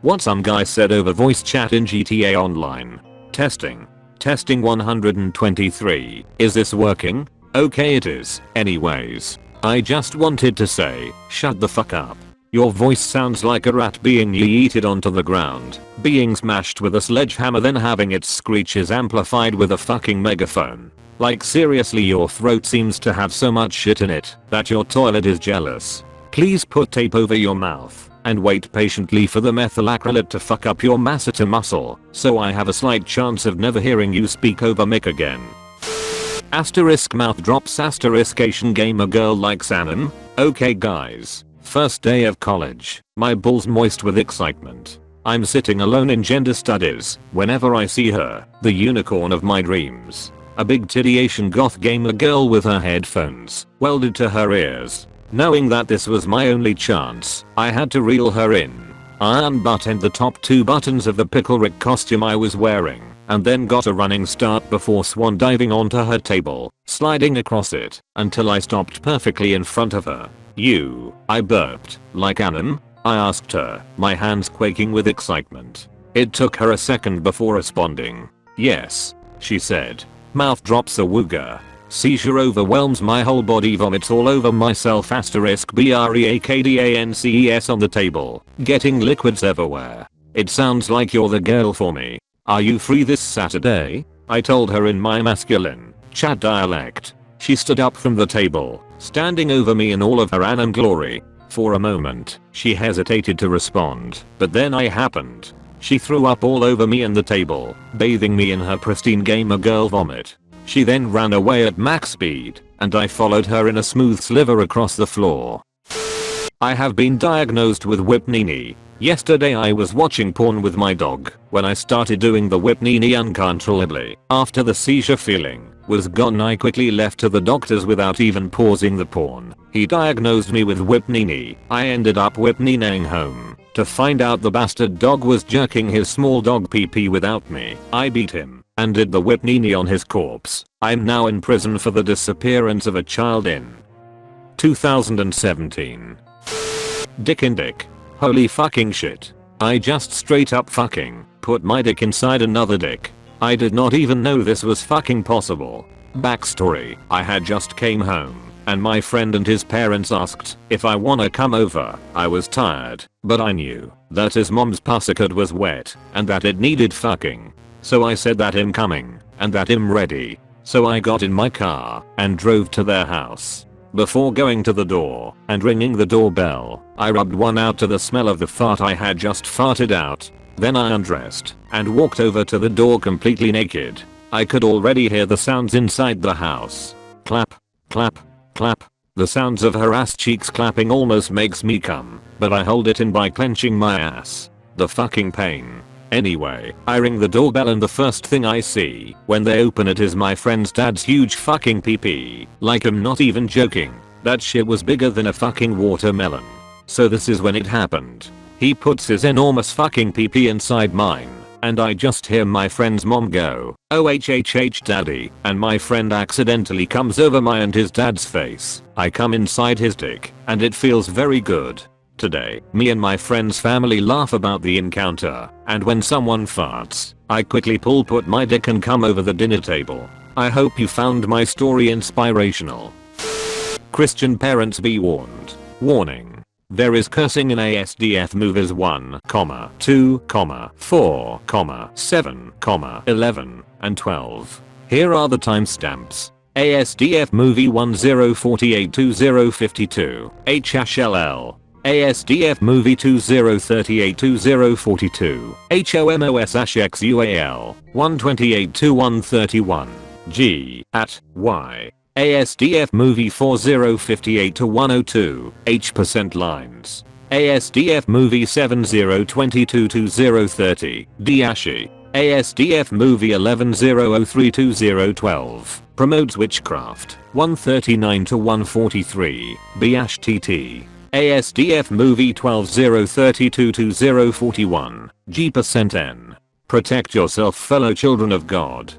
What some guy said over voice chat in GTA Online. Testing. Testing 123. Is this working? Okay it is. Anyways. I just wanted to say, shut the fuck up. Your voice sounds like a rat being yeeted onto the ground, being smashed with a sledgehammer then having its screeches amplified with a fucking megaphone. Like seriously your throat seems to have so much shit in it that your toilet is jealous. Please put tape over your mouth and wait patiently for the methyl acrylate to fuck up your masseter muscle so I have a slight chance of never hearing you speak over mic again. Asterisk mouth drops asterisk Asian gamer girl likes anime. Okay guys. First day of college. My balls moist with excitement. I'm sitting alone in gender studies whenever I see her, the unicorn of my dreams. A big titty Asian goth gamer girl with her headphones welded to her ears. Knowing that this was my only chance, I had to reel her in. I unbuttoned the top 2 buttons of the Pickle Rick costume I was wearing, and then got a running start before swan diving onto her table, sliding across it, until I stopped perfectly in front of her. I burped. Like anime? I asked her, my hands quaking with excitement. It took her a second before responding. Yes, she said. Mouth drops a wooga. Seizure overwhelms my whole body, vomits all over myself asterisk BREAKDANCES on the table, getting liquids everywhere. It sounds like you're the girl for me. Are you free this Saturday? I told her in my masculine chat dialect. She stood up from the table, standing over me in all of her anime glory. For a moment, she hesitated to respond, but then I happened. She threw up all over me and the table, bathing me in her pristine gamer girl vomit. She then ran away at max speed, and I followed her in a smooth sliver across the floor. I have been diagnosed with whipnini. Yesterday I was watching porn with my dog when I started doing the whipnini uncontrollably. After the seizure feeling was gone I quickly left to the doctors without even pausing the porn. He diagnosed me with whipnini. I ended up whipnining home to find out the bastard dog was jerking his small dog pee-pee without me. I beat him and did the whipnini on his corpse. I'm now in prison for the disappearance of a child in 2017. Dick in dick. Holy fucking shit. I just straight up fucking put my dick inside another dick. I did not even know this was fucking possible. Backstory. I had just came home and my friend and his parents asked if I wanna come over. I was tired, but I knew that his mom's pussycat was wet and that it needed fucking. So I said that I'm coming and that I'm ready. So I got in my car and drove to their house. Before going to the door and ringing the doorbell, I rubbed one out to the smell of the fart I had just farted out. Then I undressed and walked over to the door completely naked. I could already hear the sounds inside the house. Clap, clap, clap. The sounds of her ass cheeks clapping almost makes me come, but I hold it in by clenching my ass. The fucking pain. Anyway, I ring the doorbell and the first thing I see when they open it is my friend's dad's huge fucking pee-pee. Like I'm not even joking. That shit was bigger than a fucking watermelon. So this is when it happened. He puts his enormous fucking pee-pee inside mine, and I just hear my friend's mom go, "OHHH daddy," and my friend accidentally comes over my and his dad's face. I come inside his dick, and it feels very good. Today, me and my friend's family laugh about the encounter, and when someone farts, I quickly put my dick and come over the dinner table. I hope you found my story inspirational. Christian parents be warned. Warning. There is cursing in ASDF movies 1, 2, 4, 7, 11, and 12. Here are the timestamps. ASDF movie 10482052, HHLL. ASDF movie 20382042, HOMOS-XUAL, 128-131, G, at, Y. ASDF movie 4058-102, H% lines. ASDF movie 7022-2030, Dashi. ASDF movie 110032-012, promotes witchcraft, 139-143, BHTT. ASDF movie 120322-041, G%N. Protect yourself fellow children of God.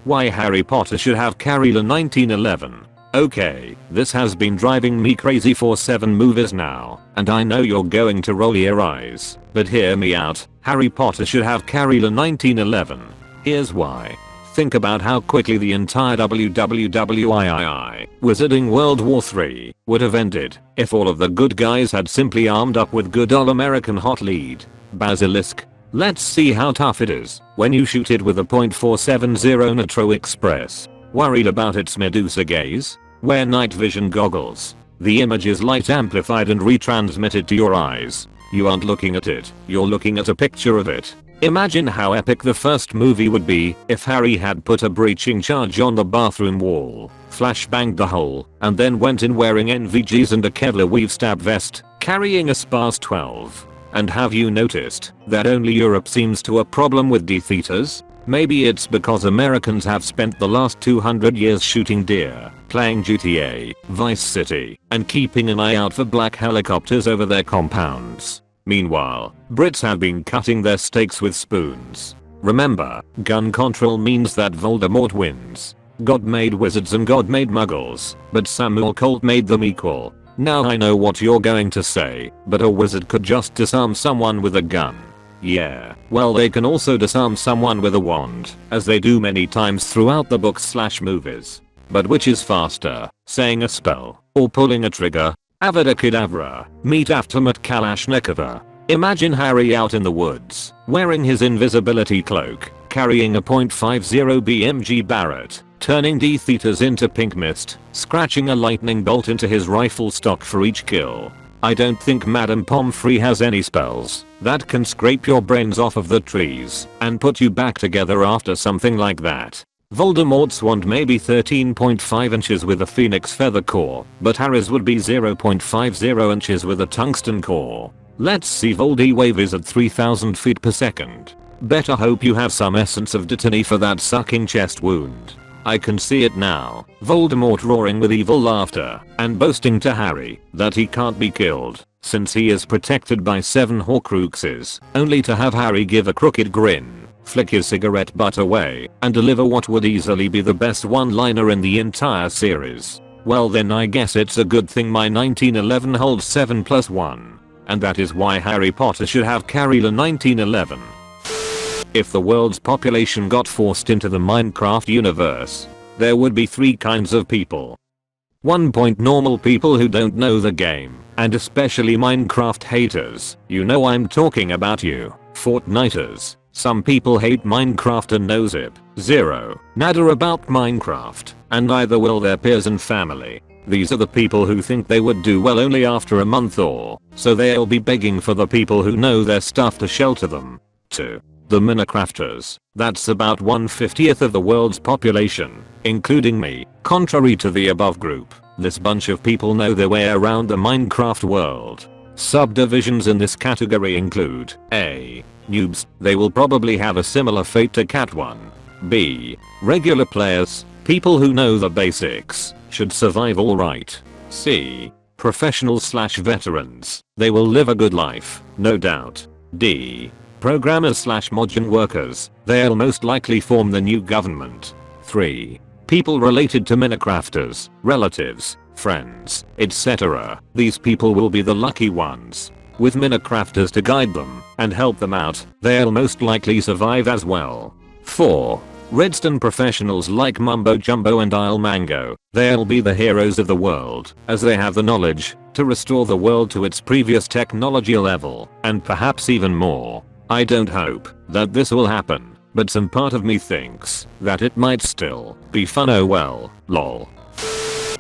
Why Harry Potter should have Carrie La 1911. Okay, this has been driving me crazy for 7 movies now, and I know you're going to roll your eyes, but hear me out. Harry Potter should have carried a 1911. Here's why. Think about how quickly the entire WWWII Wizarding World War III would have ended if all of the good guys had simply armed up with good old American hot lead. Basilisk. Let's see how tough it is when you shoot it with a .470 Nitro Express. Worried about its Medusa gaze? Wear night vision goggles. The image is light amplified and retransmitted to your eyes. You aren't looking at it, you're looking at a picture of it. Imagine how epic the first movie would be if Harry had put a breaching charge on the bathroom wall, flashbanged the hole, and then went in wearing NVGs and a Kevlar weave stab vest, carrying a Sparse 12. And have you noticed that only Europe seems to have a problem with Death Eaters? Maybe it's because Americans have spent the last 200 years shooting deer, playing GTA, Vice City, and keeping an eye out for black helicopters over their compounds. Meanwhile, Brits have been cutting their steaks with spoons. Remember, gun control means that Voldemort wins. God made wizards and God made muggles, but Samuel Colt made them equal. Now I know what you're going to say, but a wizard could just disarm someone with a gun. Yeah, well they can also disarm someone with a wand, as they do many times throughout the books/movies. But which is faster, saying a spell, or pulling a trigger? Avada Kedavra, meet Aftermath Kalashnikova. Imagine Harry out in the woods, wearing his invisibility cloak, carrying a .50 BMG Barrett, turning Death Eaters into pink mist, scratching a lightning bolt into his rifle stock for each kill. I don't think Madame Pomfrey has any spells that can scrape your brains off of the trees and put you back together after something like that. Voldemort's wand may be 13.5 inches with a phoenix feather core, but Harry's would be 0.50 inches with a tungsten core. Let's see Voldy waves at 3000 feet per second. Better hope you have some essence of Detony for that sucking chest wound. I can see it now. Voldemort roaring with evil laughter and boasting to Harry that he can't be killed since he is protected by 7 Horcruxes, only to have Harry give a crooked grin, flick his cigarette butt away, and deliver what would easily be the best one-liner in the entire series. Well then I guess it's a good thing my 1911 holds 7+1. And that is why Harry Potter should have carried a 1911. If the world's population got forced into the Minecraft universe, there would be 3 kinds of people. 1. Normal people who don't know the game, and especially Minecraft haters. You know I'm talking about you, Fortniters. Some people hate Minecraft and no zip, zero, nada about Minecraft, and neither will their peers and family. These are the people who think they would do well only after a month or so they'll be begging for the people who know their stuff to shelter them. 2. The Minecrafters. That's about 1/50th of the world's population, including me. Contrary to the above group, this bunch of people know their way around the Minecraft world. Subdivisions in this category include A. Noobs. They will probably have a similar fate to Cat 1. B. Regular players. People who know the basics should survive alright. C. Professionals/veterans. They will live a good life, no doubt. D. Programmers/modern workers. They'll most likely form the new government. 3. People related to Minecrafters, relatives, friends, etc. These people will be the lucky ones. With Minecrafters to guide them and help them out, they'll most likely survive as well. 4. Redstone professionals like Mumbo Jumbo and Isle Mango. They'll be the heroes of the world, as they have the knowledge to restore the world to its previous technology level, and perhaps even more. I don't hope that this will happen, but some part of me thinks that it might still be fun. Oh well, lol.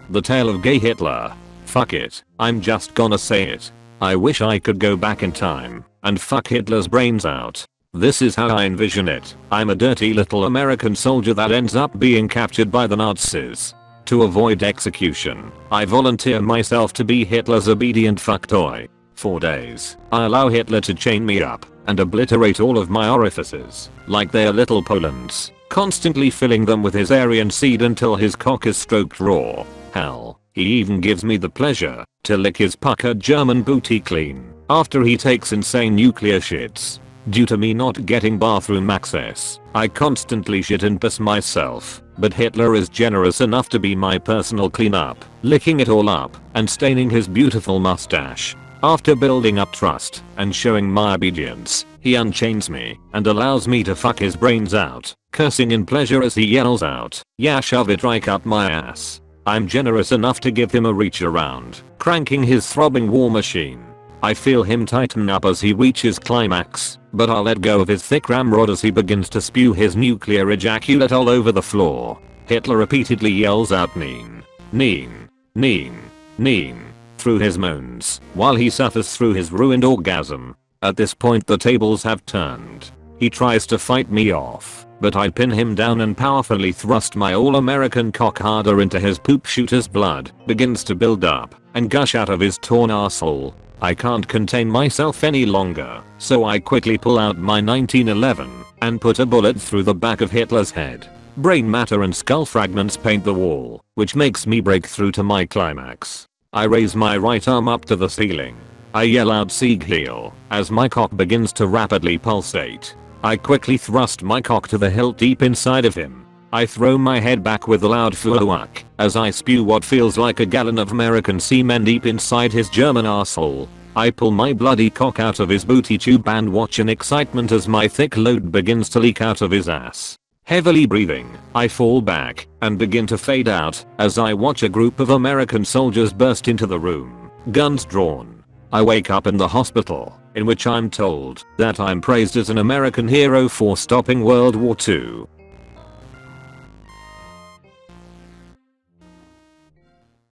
The tale of gay Hitler. Fuck it, I'm just gonna say it. I wish I could go back in time and fuck Hitler's brains out. This is how I envision it. I'm a dirty little American soldier that ends up being captured by the Nazis. To avoid execution, I volunteer myself to be Hitler's obedient fuck toy. 4 days, I allow Hitler to chain me up and obliterate all of my orifices, like they are little Polands, constantly filling them with his Aryan seed until his cock is stroked raw. Hell, he even gives me the pleasure to lick his puckered German booty clean after he takes insane nuclear shits. Due to me not getting bathroom access, I constantly shit and piss myself, but Hitler is generous enough to be my personal cleanup, licking it all up and staining his beautiful mustache. After building up trust and showing my obedience, he unchains me and allows me to fuck his brains out, cursing in pleasure as he yells out, "Yeah, shove it right up my ass." I'm generous enough to give him a reach around, cranking his throbbing war machine. I feel him tighten up as he reaches climax, but I'll let go of his thick ramrod as he begins to spew his nuclear ejaculate all over the floor. Hitler repeatedly yells out "Neen, neen, neen, neen" through his moans, while he suffers through his ruined orgasm. At this point the tables have turned. He tries to fight me off, but I pin him down and powerfully thrust my all-American cock harder into his poop shooter's blood begins to build up and gush out of his torn arsehole. I can't contain myself any longer, so I quickly pull out my 1911 and put a bullet through the back of Hitler's head. Brain matter and skull fragments paint the wall, which makes me break through to my climax. I raise my right arm up to the ceiling. I yell out "Sieg Heil" as my cock begins to rapidly pulsate. I quickly thrust my cock to the hilt deep inside of him. I throw my head back with a loud fuck as I spew what feels like a gallon of American semen deep inside his German arsehole. I pull my bloody cock out of his booty tube and watch in excitement as my thick load begins to leak out of his ass. Heavily breathing, I fall back and begin to fade out as I watch a group of American soldiers burst into the room, guns drawn. I wake up in the hospital, in which I'm told that I'm praised as an American hero for stopping World War II.